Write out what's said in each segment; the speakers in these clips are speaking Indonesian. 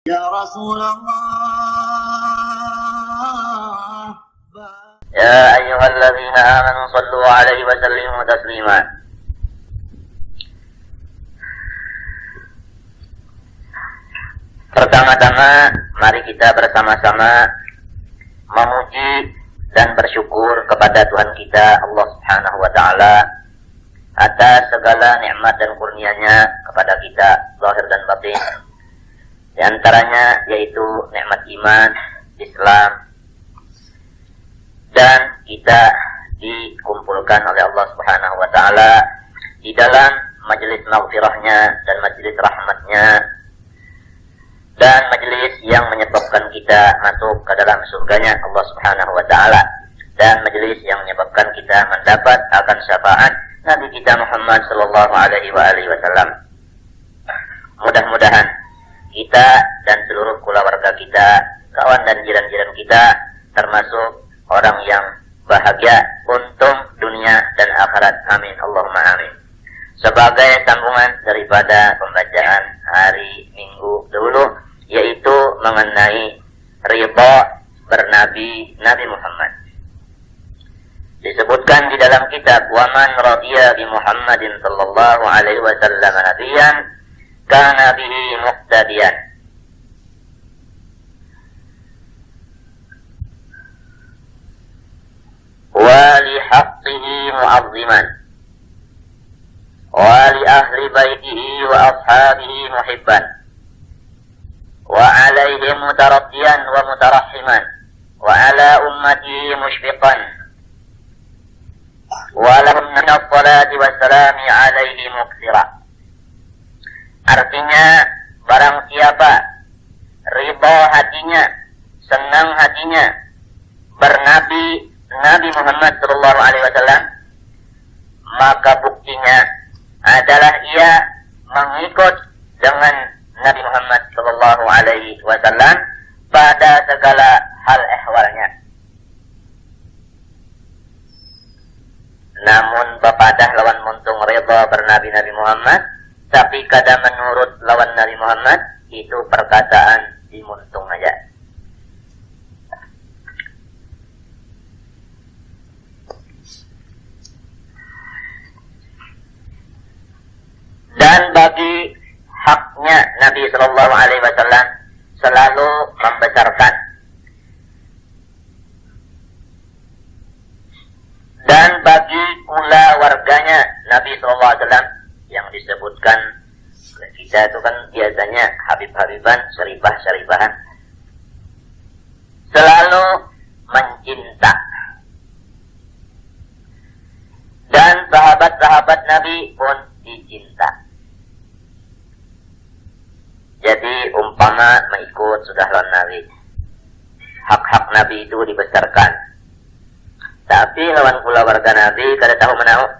Ya Rasulullah. Ya ayyuhalladzina amanu sallu alaihi wa sallimu taslima. Pertama-tama mari kita bersama-sama memuji dan bersyukur kepada Tuhan kita Allah Subhanahu wa taala atas segala nikmat dan kurnia-Nya kepada kita zahir dan batin. Di antaranya yaitu nikmat iman, Islam, dan kita dikumpulkan oleh Allah Subhanahu wa taala di dalam majelis maghfirah-Nya dan majelis rahmat-Nya, dan majelis yang menyebabkan kita masuk ke dalam surganya Allah Subhanahu wa taala, dan majelis yang menyebabkan kita mendapat akan syafaat Nabi kita Muhammad sallallahu alaihi wasallam. Mudah-mudahan kita dan seluruh keluarga kita, kawan dan jiran-jiran kita termasuk orang yang bahagia, untung dunia dan akhirat. Amin Allahumma amin. Sebagai sambungan daripada pembacaan hari Minggu dahulu, yaitu mengenai ridha bernabi Nabi Muhammad. Disebutkan di dalam kitab wa man radiya bi Muhammadin sallallahu alaihi wasallam nabiyan kana bihi muqtadiyan. Wa li haqqihi mu'azziman. Wa li ahli baitihi wa ashabihi muhibban. Wa alaihim mutaraddiyan wa mutarahiman. Wa ala ummatihi mushfiqan. Wa lahum min as-salati was-salami alaihi muksira. Artinya, barang siapa ridha hatinya, senang hatinya bernabi Nabi Muhammad sallallahu alaihi wasallam, maka buktinya adalah ia mengikut dengan Nabi Muhammad sallallahu alaihi wasallam pada segala hal ehwalnya. Namun bapadah lawan muntung ridha bernabi Nabi Muhammad, tapi kada menurut lawan Nabi Muhammad, itu perkataan dimuntung aja. Dan bagi haknya Nabi Sallallahu Alaihi Wasallam selalu membesarkan. Dan bagi pula warganya Nabi Sallallahu Alaihi Wasallam yang disebutkan kita itu kan biasanya habib-habiban, syarifah-syarifahan, selalu mencinta. Dan sahabat-sahabat Nabi pun dicinta. Jadi umpama mengikut sudah lawan Nabi, hak-hak Nabi itu dibesarkan. Tapi lawan pula warga Nabi kada tahu menau,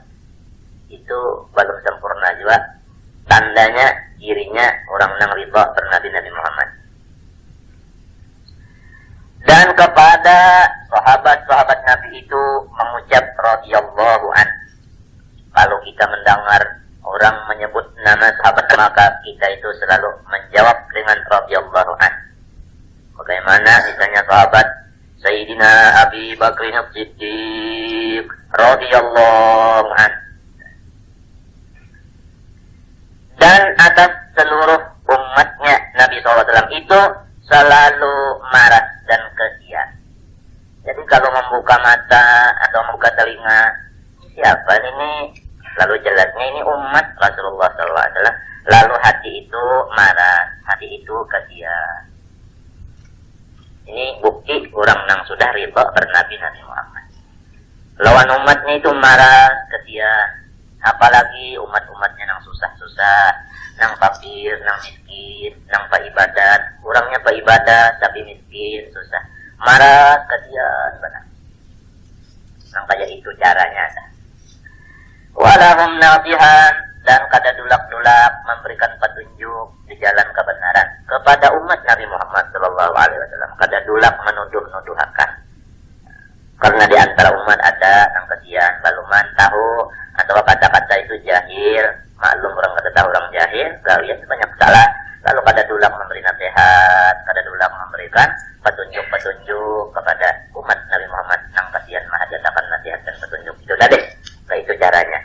itu belum sempurna juga. Tandanya dirinya orang nang ridha bernabi Nabi Muhammad. Dan kepada sahabat-sahabat Nabi itu mengucap radhiyallahu an. Kalau kita mendengar orang menyebut nama sahabat, maka kita itu selalu menjawab dengan radhiyallahu an. Bagaimana misalnya sahabat Sayyidina Abi Bakrin As-Siddiq radhiyallahu an. Dan atas seluruh umatnya Nabi SAW itu selalu marah dan kesia. Jadi kalau membuka mata atau membuka telinga, siapa ini? Lalu jelasnya ini umat Rasulullah SAW. Lalu hati itu marah, hati itu kesia. Ini bukti orang yang sudah ridha bernabi Nabi Muhammad. Lawan umatnya itu marah, kesia. Apalagi umat-umatnya yang susah-susah, yang fakir, yang miskin, yang ibadat. Orangnya ibadat tapi miskin, susah. Marah, kasihan benar. Yang kayak itu caranya. Walahum nasihan, dan kada dulak-dulak memberikan petunjuk di jalan kebenaran kepada umat Nabi Muhammad sallallahu alaihi wasallam. Kada dulak menuduh-nuduhakan. Karena di antara umat ada yang kasihan, baluman tahu atau kata-kata itu jahil, maklum orang kata tahu orang jahil, kalian banyak salah. Lalu kada dulang memberi nasihat, kada dulang memberikan petunjuk-petunjuk kepada umat Nabi Muhammad nang kasihan mahajatakan nasihat dan petunjuk. Itu dah deh. Itu caranya.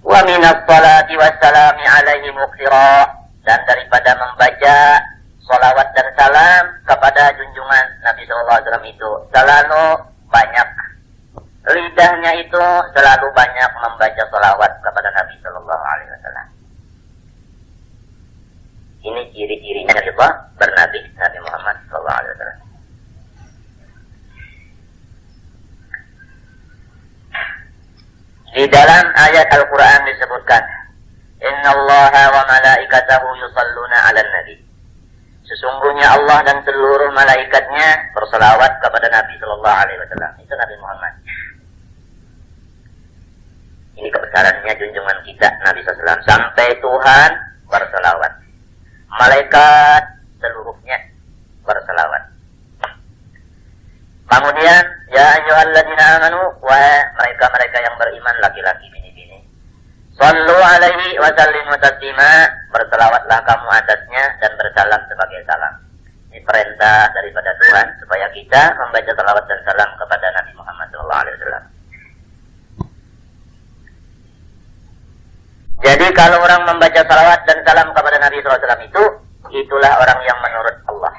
Wa minas salati wassalami alaihi muqtira, dan daripada membaca salawat dan salam kepada junjungan Nabi SAW itu selalu banyak, lidahnya itu selalu banyak membaca salawat kepada Nabi SAW. Ini ciri-cirinya ridha bernabi Nabi Muhammad SAW. Di dalam ayat Al-Quran disebutkan, Innallaha wa malaikatahu yusalluna 'alan nabi. Sesungguhnya Allah dan seluruh malaikatnya berselawat kepada Nabi sallallahu alaihi wasallam. Itu Nabi Muhammad. Ini kebesarannya junjungan kita Nabi sallallahu alaihi wasallam. Sampai Tuhan berselawat. Malaikat seluruhnya berselawat. Kemudian, ya ayyuhalladzina amanu, wahai mereka-mereka yang beriman laki-laki bini-bini. Sallu alaihi wa sallimu taslima, berselawatlah kamu atasnya dan bersalam sebagai salam. Ini perintah daripada Tuhan supaya kita membaca salawat dan salam kepada Nabi Muhammad SAW. Jadi kalau orang membaca salawat dan salam kepada Nabi SAW itu, itulah orang yang menurut Allah.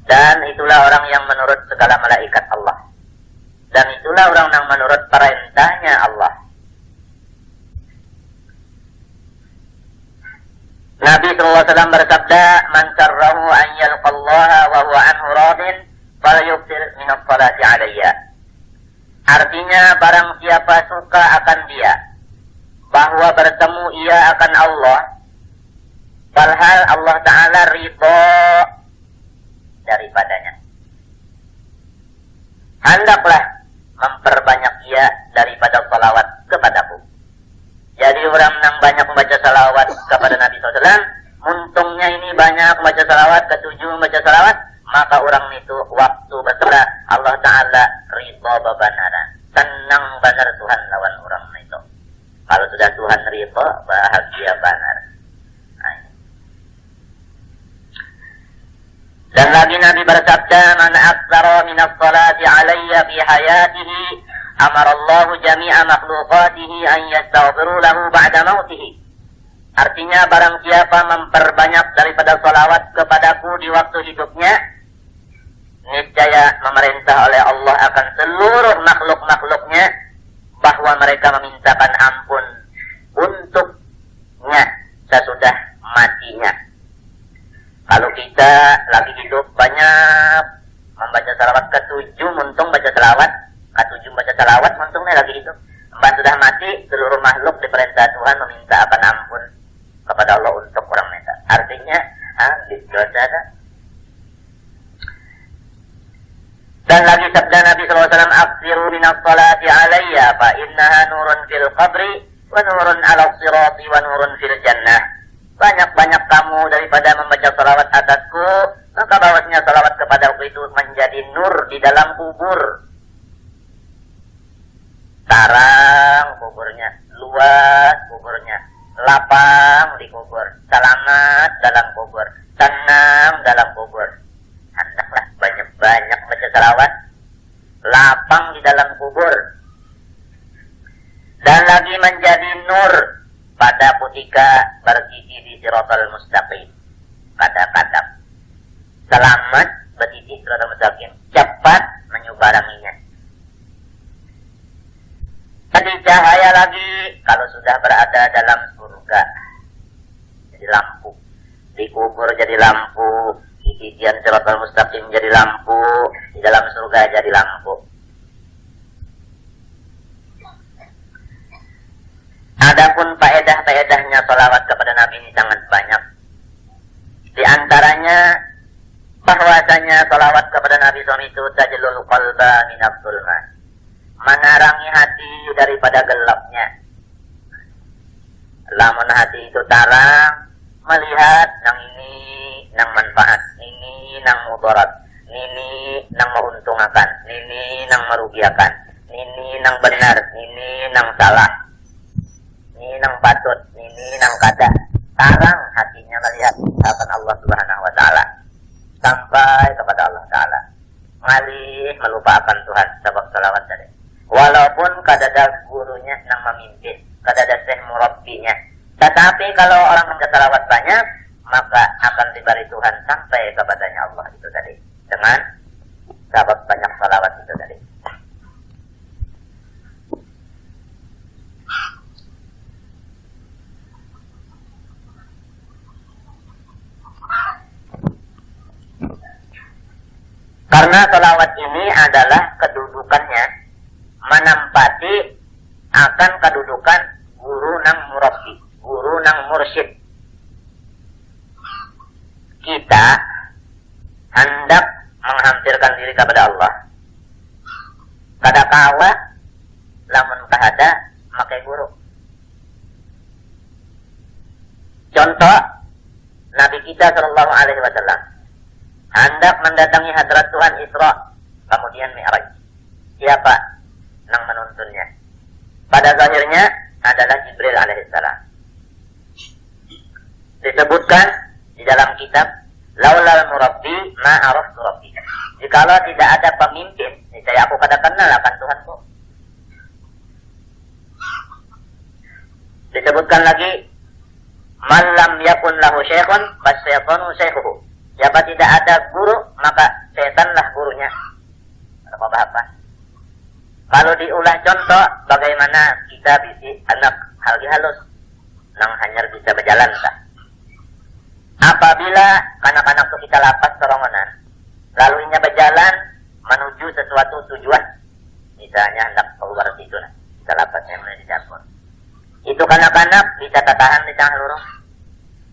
Dan itulah orang yang menurut segala malaikat Allah. Dan itulah orang yang menurut perintahnya Allah. Nabi SAW bersabda, Man sarrahu an yalqallaha wa huwa anhu radin, falyuktir minas salati alayya. Artinya, barang siapa suka akan dia, bahwa bertemu ia akan Allah, padahal Allah Ta'ala ridha daripadanya, hendaklah memperbanyak ia daripada salawat kepadaku. Jadi orang yang banyak membaca salawat kepada Nabi SAW, untungnya ini banyak membaca salawat, ketujuh membaca salawat, maka orang itu waktu berserah Allah Ta'ala ridha babanara, senang benar Tuhan lawan orang itu. Kalau sudah Tuhan ridha, bahagia benar. Dan lagi Nabi bersabda, Man aktsara minas salati alayya fi hayatihi, amarallahu jami'a makhlukatihi an yastaghfiru lahu ba'da mautihi. Artinya barang siapa memperbanyak daripada salawat kepadaku di waktu hidupnya, niscaya memerintah oleh Allah akan seluruh makhluk-makhluknya bahwa mereka memintakan ampun untuknya sesudah matinya. Kalau kita lagi hidup banyak membaca salawat ketujuh, untung baca salawat ketujuh baca salawat, untungnya lagi hidup. Mbak sudah mati, seluruh makhluk diperintah Tuhan meminta ampun kepada Allah untuk orang mereka. Artinya, dosa dah. Dan lagi sabda Nabi SAW, Aksiru minas salati alayya, fa innaha nurun fil qabri, wa nurun ala sirati, wa nurun fil jannah. Banyak-banyak kamu daripada membaca salawat atasku, maka bahwasanya salawat kepadaku itu menjadi nur di dalam kubur. Tarang kuburnya, luas kuburnya, lapang di kubur, selamat dalam kubur, tenang dalam kubur. Hendaklah banyak-banyak baca salawat, lapang di dalam kubur. Dan lagi menjadi nur pada ketika bergigi di siratal mustaqim. Kata-kata selamat bergigi siratal mustaqim, cepat menyubaranginya. Jadi cahaya lagi kalau sudah berada dalam surga, jadi lampu. Di kubur jadi lampu, di gigian siratal mustaqim jadi lampu, di dalam surga jadi lampu. Adapun faedah-faedahnya salawat kepada Nabi ini sangat banyak. Di antaranya bahwasanya salawat kepada Nabi SAW itu tajlul qalba minaz zulma, menerangi hati daripada gelapnya. Lamun hati itu tarang, melihat yang ini nang manfaat, ini nang mudarat, ini nang menguntungkan, ini nang merugiakan, ini nang benar, ini nang salah, ini nang patut, ini nang kada. tarang hatinya melihat hadapan Allah Subhanahu wa taala sampai kepada Allah taala. Ngalih melupakan Tuhan sebab salawat tadi. Walaupun kadada gurunya yang memimpin, kadada syekh murabbinya. Tetapi kalau orang membaca salawat banyak, maka akan diberi Tuhan sampai kepadanya Allah itu tadi. Dengan sebab banyak salawat itu tadi. Karena salawat ini adalah kedudukannya menempati akan kedudukan guru nang murabbi, guru nang mursyid. Kita hendak menghampirkan diri kepada Allah. Kadakawa lamun kahada makai guru. Contoh Nabi kita sallallahu alaihi wasallam hendak mendatangi hadrat Tuhan Isra kemudian Mi'raj. Siapa yang menuntunnya? Pada zahirnya adalah Jibril alaihissalam. Disebutkan di dalam kitab Laulal murabbi ma araftu rabbi. Jikalau tidak ada pemimpin, niscaya aku kada kenal akan Tuhanku. Disebutkan lagi man lam yakun lahu syekhun fasyaitanu syekhuhu. Siapa tidak ada guru, maka setanlah gurunya. Apa-apa. Kalau diulah contoh, bagaimana kita bisi anak halus nang hanya bisa berjalan tak? Apabila kanak-kanak itu kita lapas serongonan, lalu inya berjalan menuju sesuatu tujuan, misalnya hendak keluar situ, kita lapasnya mulai di dapur. Itu kanak-kanak bisa tertahan di tengah lurung.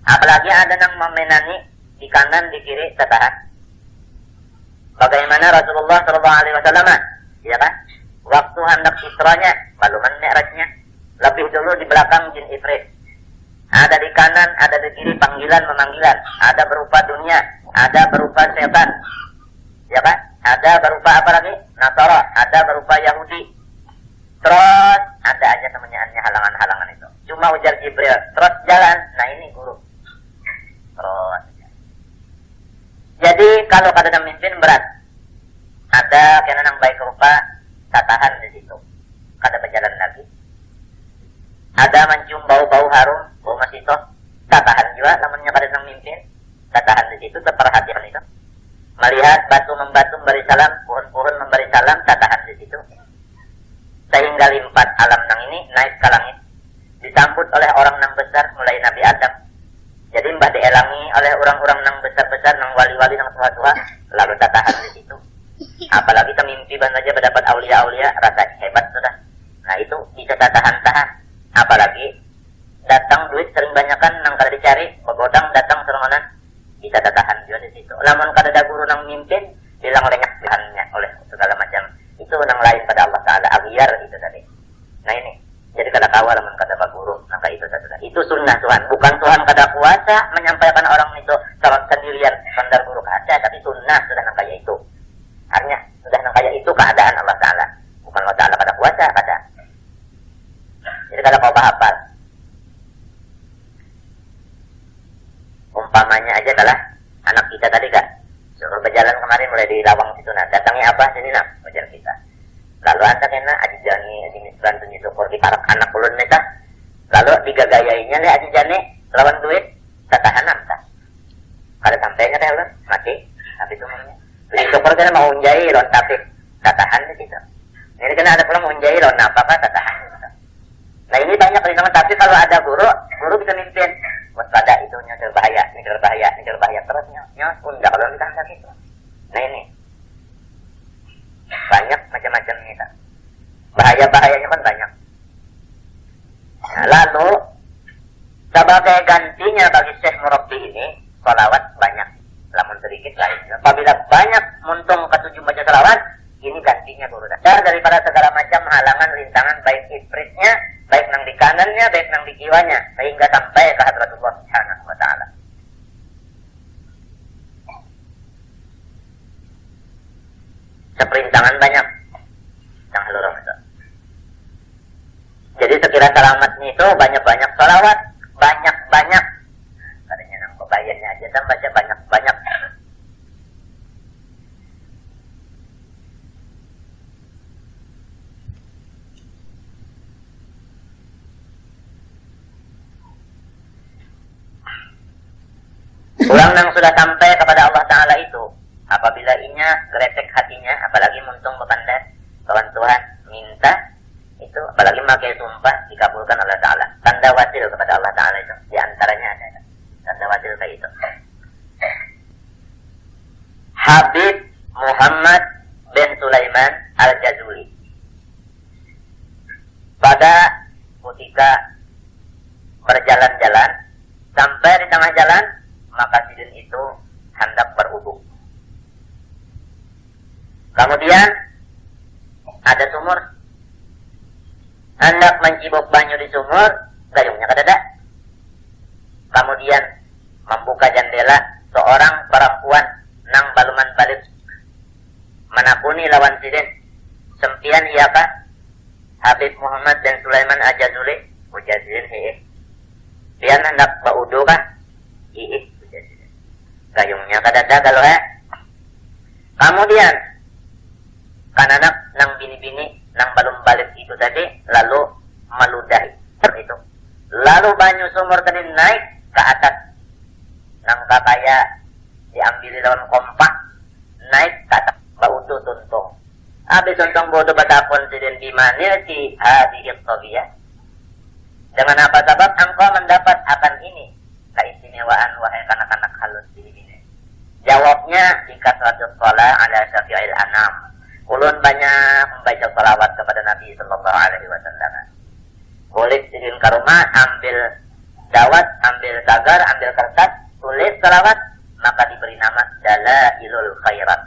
Apalagi ada yang memenani di kanan, di kiri, tertahan. Bagaimana Rasulullah SAW, ya kan? Waktu hendak Isranya, baluman Mi'rajnya, lebih dulu di belakang jin Ifrit. Ada di kanan, ada di kiri, panggilan memanggilan. Ada berupa dunia, ada berupa setan, ya kan? Ada berupa apa lagi? Nasara, ada berupa Yahudi. Terus ada aja temennya halangan-halangan itu. Cuma ujar Jibril, terus jalan. Nah ini guru. Terus. Jadi kalau kada memimpin berat. Ada kena nang baik rupa, tatahan di situ. Kada berjalan lagi. Ada mencium bau-bau harum, bau masito, tatahan juga. Namanya kada nang memimpin, tatahan di situ, terperhatian itu. Melihat batu membatu memberi salam, pohon-pohon memberi salam, tatahan di situ. Sehingga limpat alam nang ini naik ke langit. Disambut oleh orang nang besar mulai Nabi Adam. Jadi mbah dielangi oleh orang-orang nang besar-besar, nang wali-wali, nang tua-tua, lalu tatahan di situ. Apalagi temimpi ban aja mendapat aulia-aulia, rasa hebat sudah. Nah itu bisa tahan-tahan. Apalagi datang duit sering banyakan nang kada dicari, begodang datang serongonan, bisa tahan juga di situ. Lamun kada ada guru nang mimpin, hilang lengah Tuhannya oleh segala macam. Itu nang lain pada Allah Taala, aghyar itu tadi. Nah ini. Jadi kada kawal lamun kada baguru, maka itu saja. Itu sunnah Tuhan, bukan Tuhan kada kuasa menyampaikan orang itu sama sendirian sandar guru kada, tapi sunnah sudah nang kaya itu. Artinya sudah nang kaya itu keadaan Allah Taala. Bukan Allah Taala kada kuasa kada. Jadi kada kau hafal. Umpamanya aja kalah anak kita tadi kan, suruh berjalan kemarin mulai di lawang situ, nah datangi apa sini nak ujar kita. Lalu anda kena aji jani sini bantu nyitu di parak anak ulun neta. Lalu digagayainya le aji jani lawan duit tatahan tak. Kada sampainya teh ulun mati tapi itu namanya. Lain syukur kena mau unjai lawan tapi tatahan di situ. Ini kena ada pula mau unjai lawan apa tatahan. Nah ini banyak perintah, tapi kalau ada guru bisa mimpin. Waspada itu ini berbahaya terus nyos unda kalau kita hendak itu. Nah ini banyak macam-macam kita. Bahaya-bahayanya kan banyak. Nah, lalu sebagai gantinya bagi Syekh Murabbi ini, salawat banyak. Lamun sedikit lain. Apabila banyak muntung ketujuh baca salawat, ini gantinya guru dasar daripada segala macam halangan rintangan baik ifritnya, baik nang di kanannya, baik nang di jiwanya, sehingga sampai ke hadratullah Subhanahu wa taala. Seperintangan banyak yang halurum itu. Jadi sekira selamatnya itu banyak-banyak salawat, banyak-banyak kita baca banyak-banyak. Orang yang sudah sampai kepada Allah Ta'ala itu, apabila inya geretek hatinya, apalagi muntung bekandan kawan Tuhan minta itu, apalagi memakai sumpah dikabulkan Allah Ta'ala. Tanda wasil kepada Allah Ta'ala itu, di antaranya ada tanda wasil kayak itu. Habib Muhammad bin Sulaiman Al-Jazuli, pada ketika berjalan-jalan sampai di tengah jalan, maka sidin itu hendak berwudu. Kemudian ada sumur, hendak mencibuk banyu di sumur, gayungnya kadada. Kemudian membuka jendela, seorang perempuan nang baluman balik menapuni lawan sidin. Sempian iya kah? Habib Muhammad dan Sulaiman Al-Jazuli, ujar sidin hiih. Pian hendak berwudu kah? Hiih. Gayungnya kadada kalau Kemudian kananak nang bini-bini nang balum balik itu tadi lalu meludahi itu. Lalu banyu sumur tadi naik ke atas nang kakaya diambil lawan kompak naik ke atas bau tu tuntung. Habis tuntung bodoh batapun sidin bimanil si hadihit tobiyah. Dengan apa sebab engkau mendapat akan ini keistimewaan wahai kanak-kanak halus ini. Jawabnya, jika seratus sholat ala syafi'il anam. Ulun banyak membaca salawat kepada Nabi Sallallahu Alaihi Wasallam. Kulit sidin ke rumah, ambil dawat, ambil tagar, ambil kertas, tulis salawat, maka diberi nama Dalailul Khairat.